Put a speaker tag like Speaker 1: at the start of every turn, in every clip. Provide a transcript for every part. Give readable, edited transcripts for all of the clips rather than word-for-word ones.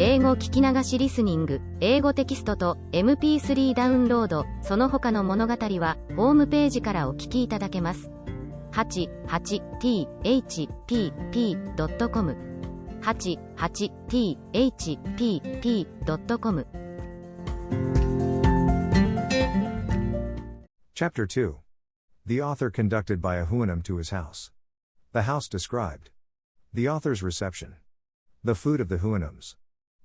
Speaker 1: 英語聞き流しリスニング、英語テキストと MP3 ダウンロード、その他の物語はホームページからお聞きいただけます。88thpp.com 88thpp.com
Speaker 2: Chapter 2. The author conducted by a Huanum to his house. The house described. The author's reception. The food of the Huanums.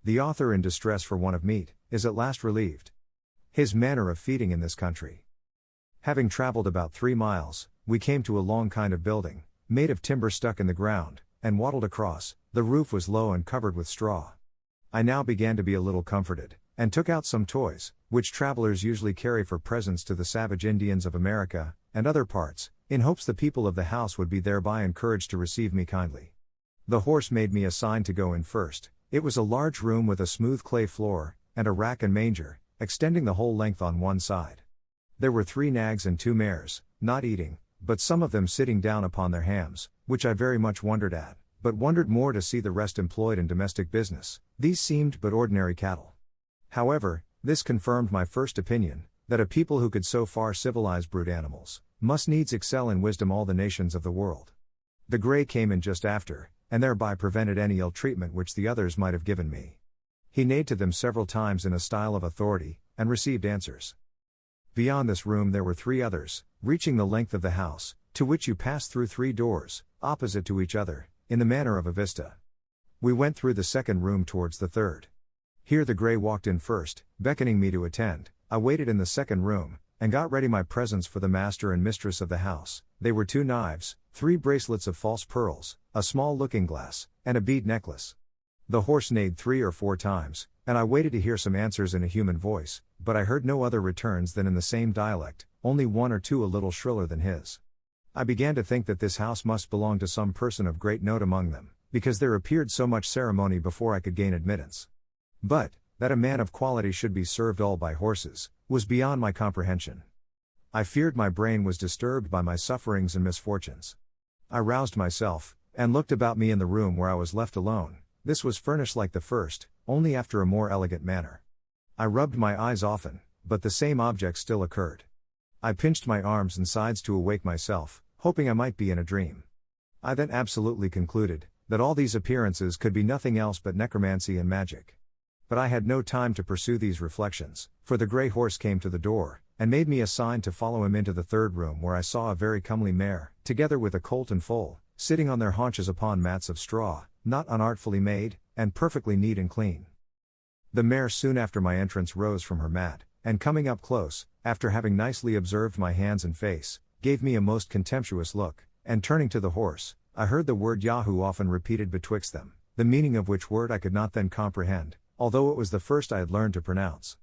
Speaker 2: The author, in distress for want of meat, is at last relieved. His manner of feeding in this country. Having traveled about 3 miles, we came to a long kind of building, made of timber stuck in the ground, and wattled across. The roof was low and covered with straw. I now began to be a little comforted, and took out some toys, which travelers usually carry for presents to the savage Indians of America, and other parts, in hopes the people of the house would be thereby encouraged to receive me kindly. The horse made me a sign to go in first. It was a large room with a smooth clay floor, and a rack and manger, extending the whole length on one side. There were 3 nags and 2 mares, not eating, but some of them sitting down upon their hams, which I very much wondered at, but wondered more to see the rest employed in domestic business. These seemed but ordinary cattle. However, this confirmed my first opinion, that a people who could so far civilize brute animals, must needs excel in wisdom all the nations of the world. The grey came in just after, and thereby prevented any ill treatment which the others might have given me. He neighed to them several times in a style of authority, and received answers. Beyond this room there were 3 others, reaching the length of the house, to which you passed through 3 doors, opposite to each other, in the manner of a vista. We went through the second room towards the third. Here the grey walked in first, beckoning me to attend. I waited in the second room, and got ready my presents for the master and mistress of the house. They were 2 knives, 3 bracelets of false pearls, a small looking-glass, and a bead necklace. The horse neighed 3 or 4 times, and I waited to hear some answers in a human voice, but I heard no other returns than in the same dialect, only 1 or 2 a little shriller than his. I began to think that this house must belong to some person of great note among them, because there appeared so much ceremony before I could gain admittance. But, that a man of quality should be served all by horses, was beyond my comprehension. I feared my brain was disturbed by my sufferings and misfortunes. I roused myself, and looked about me in the room where I was left alone. This was furnished like the first, only after a more elegant manner. I rubbed my eyes often, but the same object still occurred. I pinched my arms and sides to awake myself, hoping I might be in a dream. I then absolutely concluded, that all these appearances could be nothing else but necromancy and magic. But I had no time to pursue these reflections, for the grey horse came to the door, and made me a sign to follow him into the third room, where I saw a very comely mare, together with a colt and foal, sitting on their haunches upon mats of straw, not unartfully made, and perfectly neat and clean. The mare soon after my entrance rose from her mat, and coming up close, after having nicely observed my hands and face, gave me a most contemptuous look, and turning to the horse, I heard the word Yahoo often repeated betwixt them, the meaning of which word I could not then comprehend, although it was the first I had learned to pronounce.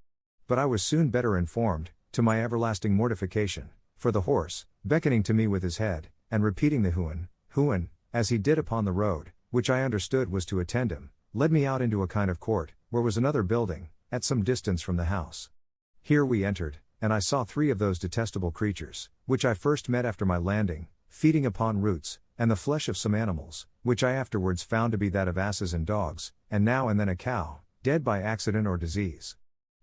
Speaker 2: But I was soon better informed, to my everlasting mortification, for the horse, beckoning to me with his head, and repeating the Huan, as he did upon the road, which I understood was to attend him, led me out into a kind of court, where was another building, at some distance from the house. Here we entered, and I saw 3 of those detestable creatures, which I first met after my landing, feeding upon roots, and the flesh of some animals, which I afterwards found to be that of asses and dogs, and now and then a cow, dead by accident or disease.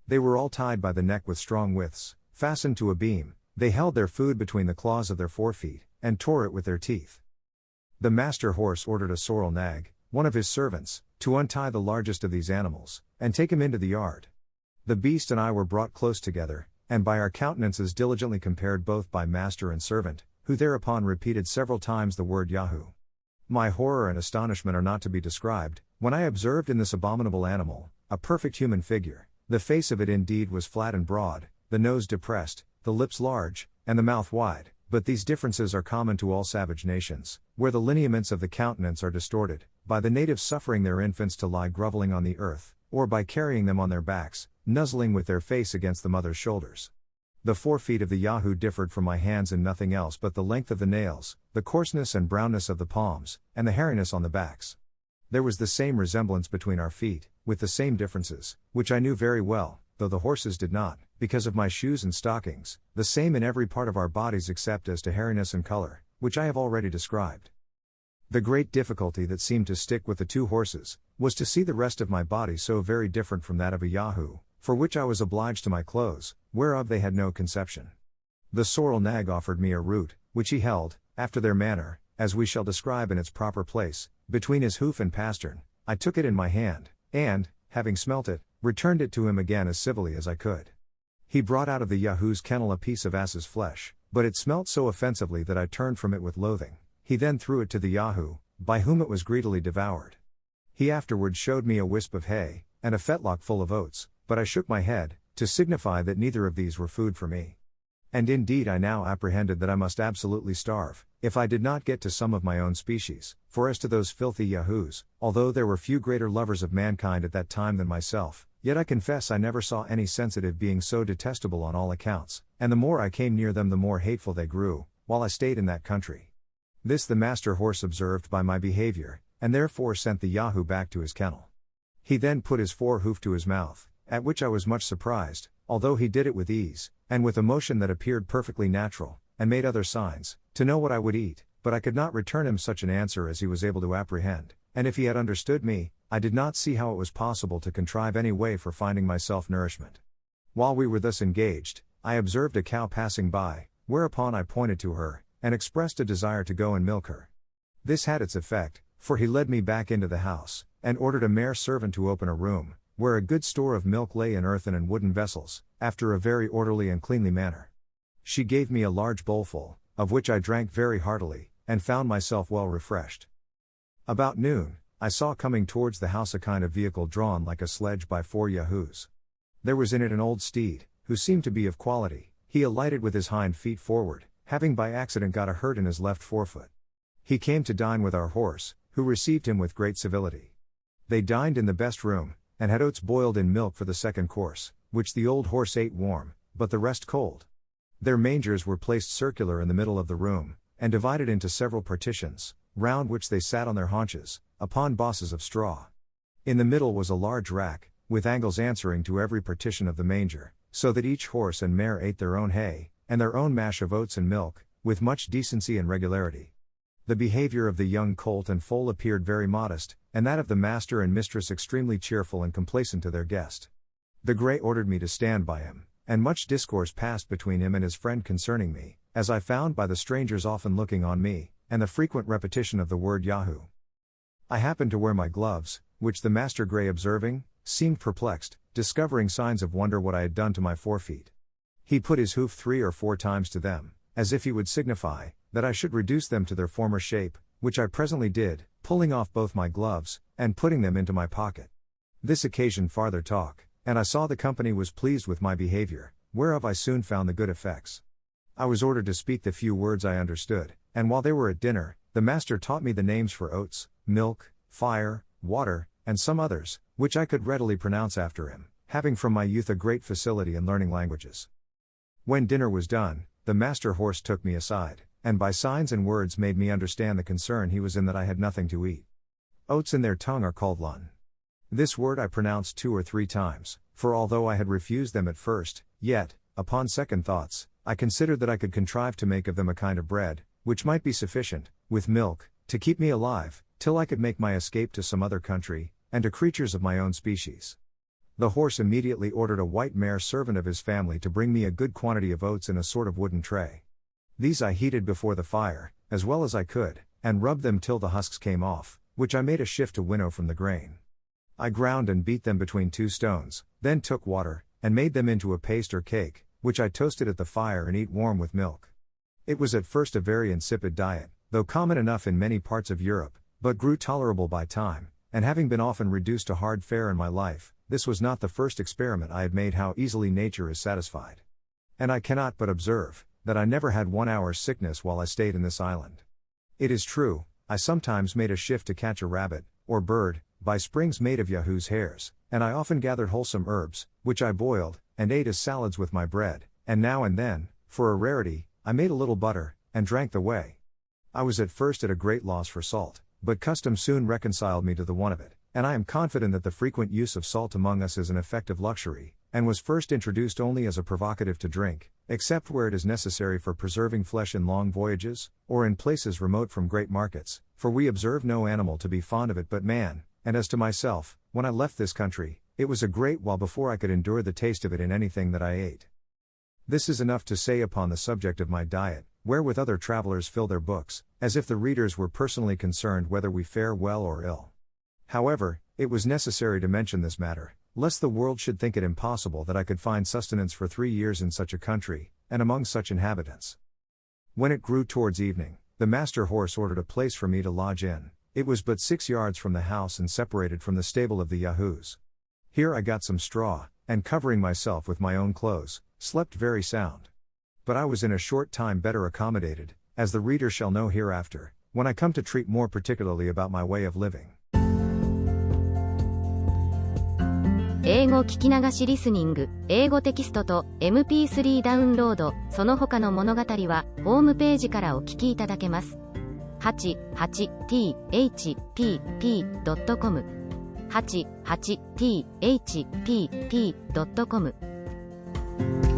Speaker 2: They were all tied by the neck with strong withes, fastened to a beam. They held their food between the claws of their forefeet, and tore it with their teeth. The master horse ordered a sorrel nag, one of his servants, to untie the largest of these animals, and take him into the yard. The beast and I were brought close together, and by our countenances diligently compared both by master and servant, who thereupon repeated several times the word Yahoo. My horror and astonishment are not to be described, when I observed in this abominable animal, a perfect human figure. The face of it indeed was flat and broad, the nose depressed, the lips large, and the mouth wide, but these differences are common to all savage nations, where the lineaments of the countenance are distorted, by the natives suffering their infants to lie groveling on the earth, or by carrying them on their backs, nuzzling with their face against the mother's shoulders. The forefeet of the Yahoo differed from my hands in nothing else but the length of the nails, the coarseness and brownness of the palms, and the hairiness on the backs. There was the same resemblance between our feet, with the same differences, which I knew very well, though the horses did not, because of my shoes and stockings, the same in every part of our bodies except as to hairiness and color, which I have already described. The great difficulty that seemed to stick with the two horses was to see the rest of my body so very different from that of a Yahoo, for which I was obliged to my clothes, whereof they had no conception. The sorrel nag offered me a root, which he held, after their manner, as we shall describe in its proper place, between his hoof and pastern. I took it in my hand, and, having smelt it, returned it to him again as civilly as I could. He brought out of the Yahoo's kennel a piece of ass's flesh, but it smelt so offensively that I turned from it with loathing. He then threw it to the Yahoo, by whom it was greedily devoured. He afterwards showed me a wisp of hay, and a fetlock full of oats, but I shook my head, to signify that neither of these were food for me. And indeed I now apprehended that I must absolutely starve, if I did not get to some of my own species, for as to those filthy Yahoos, although there were few greater lovers of mankind at that time than myself, yet I confess I never saw any sensitive being so detestable on all accounts, and the more I came near them the more hateful they grew, while I stayed in that country. This the master horse observed by my behavior, and therefore sent the Yahoo back to his kennel. He then put his forehoof to his mouth, at which I was much surprised, although he did it with ease, and with a motion that appeared perfectly natural, and made other signs, to know what I would eat, but I could not return him such an answer as he was able to apprehend, and if he had understood me, I did not see how it was possible to contrive any way for finding myself nourishment. While we were thus engaged, I observed a cow passing by, whereupon I pointed to her, and expressed a desire to go and milk her. This had its effect, for he led me back into the house, and ordered a mare servant to open a room, where a good store of milk lay in earthen and wooden vessels, after a very orderly and cleanly manner. She gave me a large bowlful, of which I drank very heartily, and found myself well refreshed. About noon, I saw coming towards the house a kind of vehicle drawn like a sledge by 4 Yahoos. There was in it an old steed, who seemed to be of quality. He alighted with his hind feet forward, having by accident got a hurt in his left forefoot. He came to dine with our horse, who received him with great civility. They dined in the best room, and had oats boiled in milk for the second course, which the old horse ate warm, but the rest cold. Their mangers were placed circular in the middle of the room, and divided into several partitions, round which they sat on their haunches, upon bosses of straw. In the middle was a large rack, with angles answering to every partition of the manger, so that each horse and mare ate their own hay, and their own mash of oats and milk, with much decency and regularity. The behavior of the young colt and foal appeared very modest, and that of the master and mistress extremely cheerful and complacent to their guest. The grey ordered me to stand by him, and much discourse passed between him and his friend concerning me, as I found by the strangers often looking on me, and the frequent repetition of the word Yahoo. I happened to wear my gloves, which the master grey observing, seemed perplexed, discovering signs of wonder what I had done to my forefeet. He put his hoof 3 or 4 times to them, as if he would signify that I should reduce them to their former shape, which I presently did, pulling off both my gloves, and putting them into my pocket. This occasioned farther talk, and I saw the company was pleased with my behavior, whereof I soon found the good effects. I was ordered to speak the few words I understood, and while they were at dinner, the master taught me the names for oats, milk, fire, water, and some others, which I could readily pronounce after him, having from my youth a great facility in learning languages. When dinner was done, the master horse took me aside, and by signs and words made me understand the concern he was in that I had nothing to eat. Oats in their tongue are called lun. This word I pronounced 2 or 3 times, for although I had refused them at first, yet, upon second thoughts, I considered that I could contrive to make of them a kind of bread, which might be sufficient, with milk, to keep me alive, till I could make my escape to some other country, and to creatures of my own species. The horse immediately ordered a white mare servant of his family to bring me a good quantity of oats in a sort of wooden tray. These I heated before the fire, as well as I could, and rubbed them till the husks came off, which I made a shift to winnow from the grain. I ground and beat them between 2 stones, then took water, and made them into a paste or cake, which I toasted at the fire and eat warm with milk. It was at first a very insipid diet, though common enough in many parts of Europe, but grew tolerable by time, and having been often reduced to hard fare in my life, this was not the first experiment I had made how easily nature is satisfied. And I cannot but observe, that I never had 1 hour's sickness while I stayed in this island. It is true, I sometimes made a shift to catch a rabbit, or bird, by springs made of Yahoo's hairs, and I often gathered wholesome herbs, which I boiled, and ate as salads with my bread, and now and then, for a rarity, I made a little butter, and drank the whey. I was at first at a great loss for salt, but custom soon reconciled me to the want of it, and I am confident that the frequent use of salt among us is an effective luxury, and was first introduced only as a provocative to drink, except where it is necessary for preserving flesh in long voyages, or in places remote from great markets, for we observe no animal to be fond of it but man, and as to myself, when I left this country, it was a great while before I could endure the taste of it in anything that I ate. This is enough to say upon the subject of my diet, wherewith other travelers fill their books, as if the readers were personally concerned whether we fare well or ill. However, it was necessary to mention this matter, lest the world should think it impossible that I could find sustenance for 3 years in such a country, and among such inhabitants. When it grew towards evening, the master horse ordered a place for me to lodge in. It was but 6 yards from the house and separated from the stable of the Yahoos. Here I got some straw, and covering myself with my own clothes, slept very sound. But I was in a short time better accommodated, as the reader shall know hereafter, when I come to treat more particularly about my way of living.
Speaker 1: 英語聞き流しリスニング、英語テキストと MP3 ダウンロード、その他の物語は、ホームページからお聞きいただけます。88thpp.com 88thpp.com